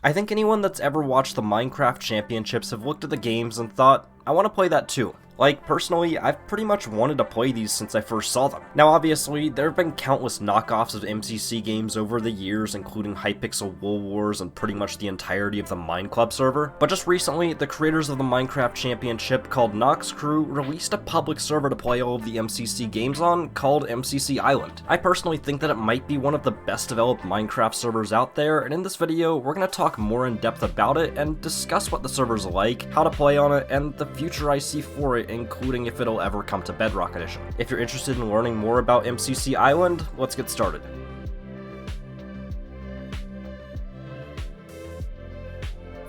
I think anyone that's ever watched the Minecraft Championships have looked at the games and thought, I want to play that too. Like, personally, I've pretty much wanted to play these since I first saw them. Now obviously, there have been countless knockoffs of MCC games over the years, including Hypixel Wool Wars and pretty much the entirety of the Mineclub server, but just recently, the creators of the Minecraft Championship called Noxcrew released a public server to play all of the MCC games on, called MCC Island. I personally think that it might be one of the best developed Minecraft servers out there, and in this video, we're going to talk more in depth about it and discuss what the server's like, how to play on it, and the future I see for it, including if it'll ever come to Bedrock Edition. If you're interested in learning more about MCC Island, let's get started.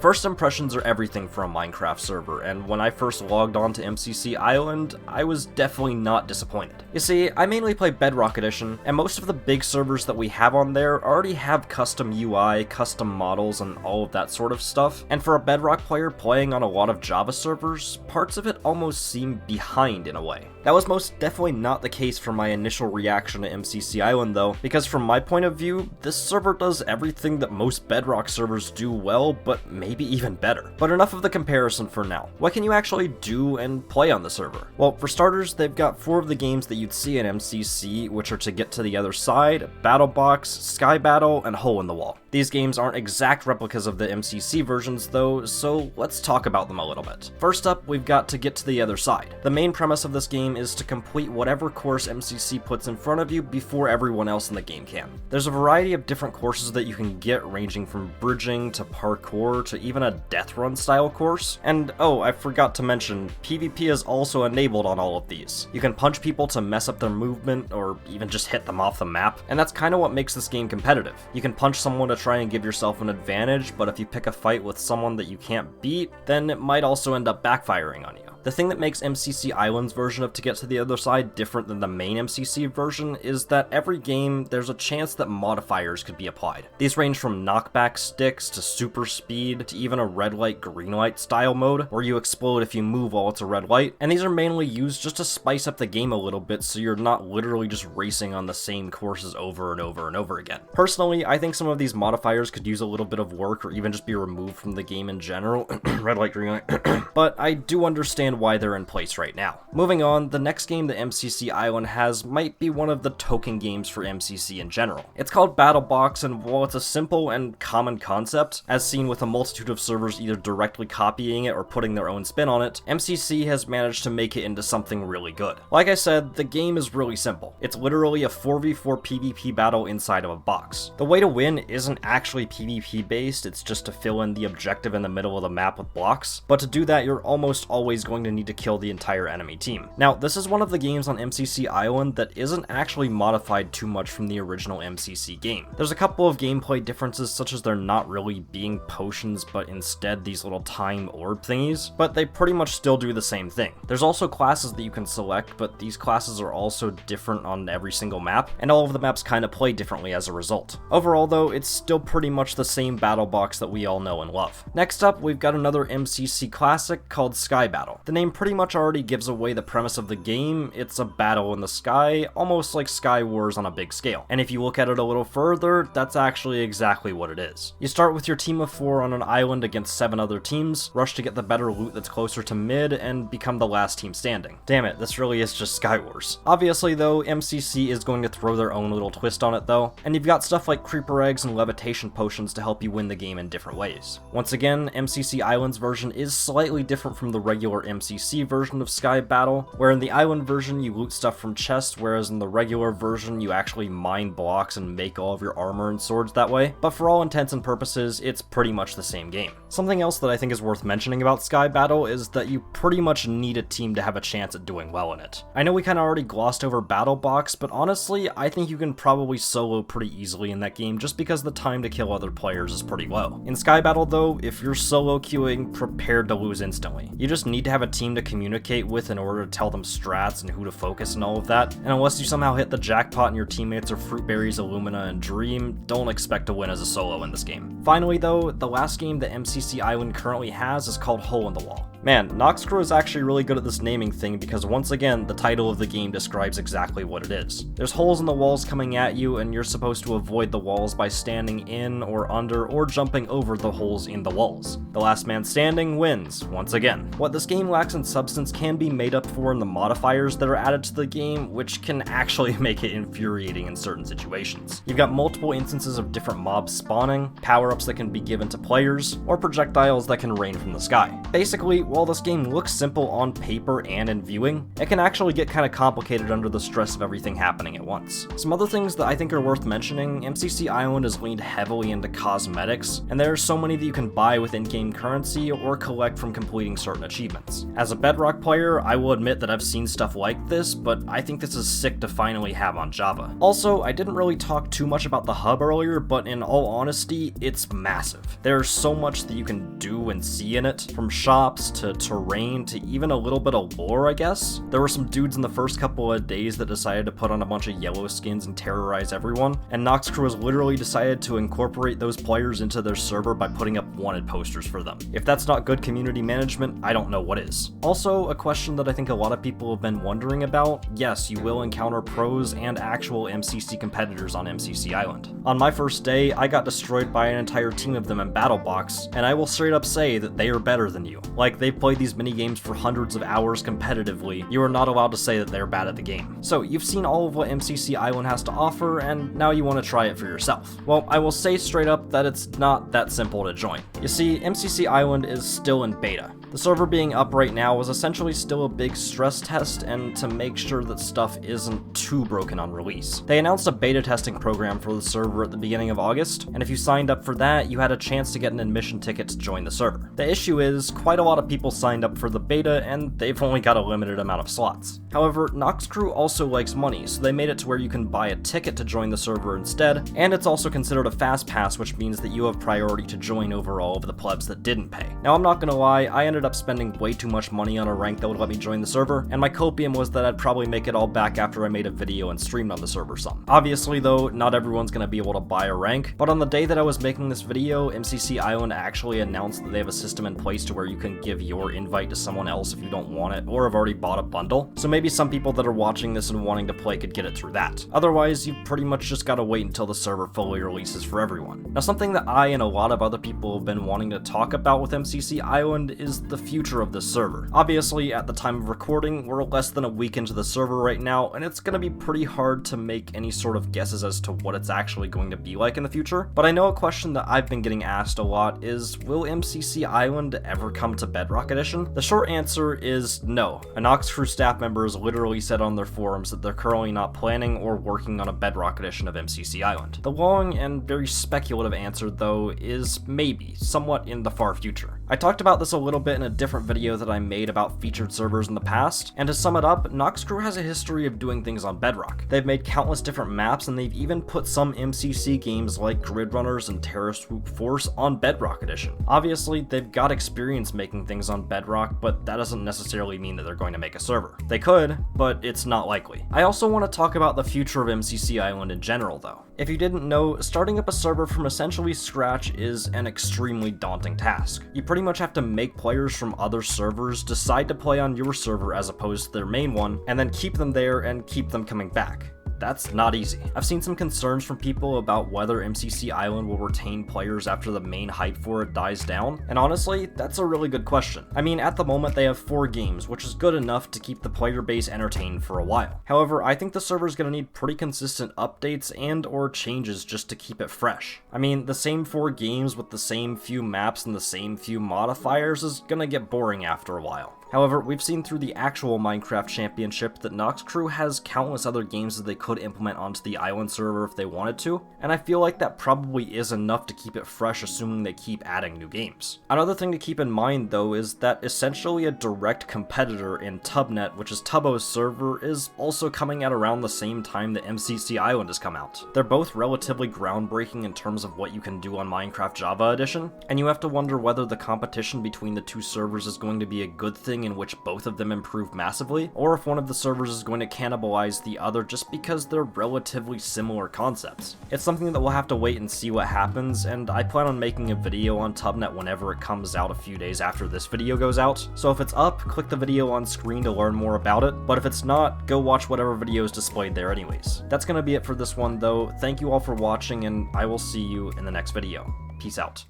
First impressions are everything for a Minecraft server, and when I first logged on to MCC Island, I was definitely not disappointed. You see, I mainly play Bedrock Edition, and most of the big servers that we have on there already have custom UI, custom models, and all of that sort of stuff, and for a Bedrock player playing on a lot of Java servers, parts of it almost seem behind in a way. That was most definitely not the case for my initial reaction to MCC Island though, because from my point of view, this server does everything that most Bedrock servers do well, but maybe even better. But enough of the comparison for now. What can you actually do and play on the server? Well, for starters, they've got 4 of the games that you'd see in MCC, which are To Get to the Other Side, Battle Box, Sky Battle, and Hole in the Wall. These games aren't exact replicas of the MCC versions though, so let's talk about them a little bit. First up, we've got To Get to the Other Side. The main premise of this game is to complete whatever course MCC puts in front of you before everyone else in the game can. There's a variety of different courses that you can get, ranging from bridging to parkour to even a death run style course. And oh, I forgot to mention, PvP is also enabled on all of these. You can punch people to mess up their movement or even just hit them off the map, and that's kind of what makes this game competitive. You can punch someone to try and give yourself an advantage, but if you pick a fight with someone that you can't beat, then it might also end up backfiring on you. The thing that makes MCC Island's version of To Get to the Other Side different than the main MCC version is that every game, there's a chance that modifiers could be applied. These range from knockback sticks to super speed to even a red light green light style mode, where you explode if you move while it's a red light, and these are mainly used just to spice up the game a little bit so you're not literally just racing on the same courses over and over and over again. Personally, I think some of these modifiers could use a little bit of work or even just be removed from the game in general, red light, green light, but I do understand why they're in place right now. Moving on, the next game that MCC Island has might be one of the token games for MCC in general. It's called Battle Box, and while it's a simple and common concept, as seen with a multitude of servers either directly copying it or putting their own spin on it, MCC has managed to make it into something really good. Like I said, the game is really simple. It's literally a 4v4 PvP battle inside of a box. The way to win isn't actually PvP based, it's just to fill in the objective in the middle of the map with blocks, but to do that you're almost always going to need to kill the entire enemy team. Now, this is one of the games on MCC Island that isn't actually modified too much from the original MCC game. There's a couple of gameplay differences, such as there not really being potions, but instead these little time orb thingies, but they pretty much still do the same thing. There's also classes that you can select, but these classes are also different on every single map, and all of the maps kind of play differently as a result. Overall though, it's still pretty much the same battle box that we all know and love. Next up, we've got another MCC classic called Sky Battle. The name pretty much already gives away the premise of the game. It's a battle in the sky, almost like Sky Wars on a big scale. And if you look at it a little further, that's actually exactly what it is. You start with your team of 4 on an island against 7 other teams, rush to get the better loot that's closer to mid, and become the last team standing. Damn it, this really is just Sky Wars. Obviously though, MCC is going to throw their own little twist on it though, and you've got stuff like creeper eggs and levitation potions to help you win the game in different ways. Once again, MCC Island's version is slightly different from the regular MCC version of Sky Battle, where in the Island version you loot stuff from chests, whereas in the regular version you actually mine blocks and make all of your armor and swords that way, but for all intents and purposes, it's pretty much the same game. Something else that I think is worth mentioning about Sky Battle is that you pretty much need a team to have a chance at doing well in it. I know we kinda already glossed over Battle Box, but honestly, I think you can probably solo pretty easily in that game just because the time to kill other players is pretty low. In Sky Battle though, if you're solo queuing, prepared to lose instantly. You just need to have a team to communicate with in order to tell them strats and who to focus and all of that, and unless you somehow hit the jackpot and your teammates are Fruitberries, Illumina, and Dream, don't expect to win as a solo in this game. Finally though, the last game that MCC Island currently has is called Hole in the Wall. Man, Noxcrew is actually really good at this naming thing because once again, the title of the game describes exactly what it is. There's holes in the walls coming at you and you're supposed to avoid the walls by standing in or under or jumping over the holes in the walls. The last man standing wins, once again. What this game lacks in substance can be made up for in the modifiers that are added to the game, which can actually make it infuriating in certain situations. You've got multiple instances of different mobs spawning, power-ups that can be given to players, or projectiles that can rain from the sky. Basically, while this game looks simple on paper and in viewing, it can actually get kinda complicated under the stress of everything happening at once. Some other things that I think are worth mentioning, MCC Island has leaned heavily into cosmetics, and there are so many that you can buy with in-game currency or collect from completing certain achievements. As a Bedrock player, I will admit that I've seen stuff like this, but I think this is sick to finally have on Java. Also, I didn't really talk too much about the hub earlier, but in all honesty, it's massive. There's so much that you can do and see in it, from shops to terrain to even a little bit of lore, I guess. There were some dudes in the first couple of days that decided to put on a bunch of yellow skins and terrorize everyone, and Noxcrew has literally decided to incorporate those players into their server by putting up wanted posters for them. If that's not good community management, I don't know what is. Also, a question that I think a lot of people have been wondering about, yes, you will encounter pros and actual MCC competitors on MCC Island. On my first day, I got destroyed by an entire team of them in Battle Box, and I will straight up say that they are better than you. Like, they've played these mini-games for hundreds of hours competitively, you are not allowed to say that they're bad at the game. So, you've seen all of what MCC Island has to offer, and now you want to try it for yourself. Well, I will say straight up that it's not that simple to join. You see, MCC Island is still in beta. The server being up right now was essentially still a big stress test and to make sure that stuff isn't too broken on release. They announced a beta testing program for the server at the beginning of August, and if you signed up for that, you had a chance to get an admission ticket to join the server. The issue is, quite a lot of people signed up for the beta and they've only got a limited amount of slots. However, Noxcrew also likes money, so they made it to where you can buy a ticket to join the server instead, and it's also considered a fast pass, which means that you have priority to join over all of the plebs that didn't pay. Now, I'm not gonna lie, I ended up spending way too much money on a rank that would let me join the server, and my copium was that I'd probably make it all back after I made a video and streamed on the server some. Obviously though, not everyone's gonna be able to buy a rank, but on the day that I was making this video, MCC Island actually announced that they have a system in place to where you can give your invite to someone else if you don't want it or have already bought a bundle, so maybe some people that are watching this and wanting to play could get it through that. Otherwise, you pretty much just gotta wait until the server fully releases for everyone. Now, something that I and a lot of other people have been wanting to talk about with MCC Island is the future of this server. Obviously, at the time of recording, we're less than a week into the server right now, and it's gonna be pretty hard to make any sort of guesses as to what it's actually going to be like in the future, but I know a question that I've been getting asked a lot is, will MCC Island ever come to Bedrock Edition? The short answer is no. A Noxcrew staff member has literally said on their forums that they're currently not planning or working on a Bedrock Edition of MCC Island. The long and very speculative answer, though, is maybe, somewhat in the far future. I talked about this a little bit in a different video that I made about featured servers in the past, and to sum it up, Noxcrew has a history of doing things on Bedrock. They've made countless different maps, and they've even put some MCC games like Grid Runners and Terra Swoop Force on Bedrock Edition. Obviously, they've got experience making things on Bedrock, but that doesn't necessarily mean that they're going to make a server. They could, but it's not likely. I also want to talk about the future of MCC Island in general, though. If you didn't know, starting up a server from essentially scratch is an extremely daunting task. You pretty much have to make players from other servers decide to play on your server as opposed to their main one, and then keep them there and keep them coming back. That's not easy. I've seen some concerns from people about whether MCC Island will retain players after the main hype for it dies down, and honestly, that's a really good question. I mean, at the moment they have 4 games, which is good enough to keep the player base entertained for a while. However, I think the server's gonna need pretty consistent updates and or changes just to keep it fresh. I mean, the same 4 games with the same few maps and the same few modifiers is gonna get boring after a while. However, we've seen through the actual Minecraft Championship that Noxcrew has countless other games that they could implement onto the island server if they wanted to, and I feel like that probably is enough to keep it fresh, assuming they keep adding new games. Another thing to keep in mind, though, is that essentially a direct competitor in Tubnet, which is Tubbo's server, is also coming out around the same time that MCC Island has come out. They're both relatively groundbreaking in terms of what you can do on Minecraft Java Edition, and you have to wonder whether the competition between the two servers is going to be a good thing setting in which both of them improve massively, or if one of the servers is going to cannibalize the other just because they're relatively similar concepts. It's something that we'll have to wait and see what happens, and I plan on making a video on Tubnet whenever it comes out a few days after this video goes out, so if it's up, click the video on screen to learn more about it, but if it's not, go watch whatever video is displayed there anyways. That's gonna be it for this one though. Thank you all for watching, and I will see you in the next video. Peace out.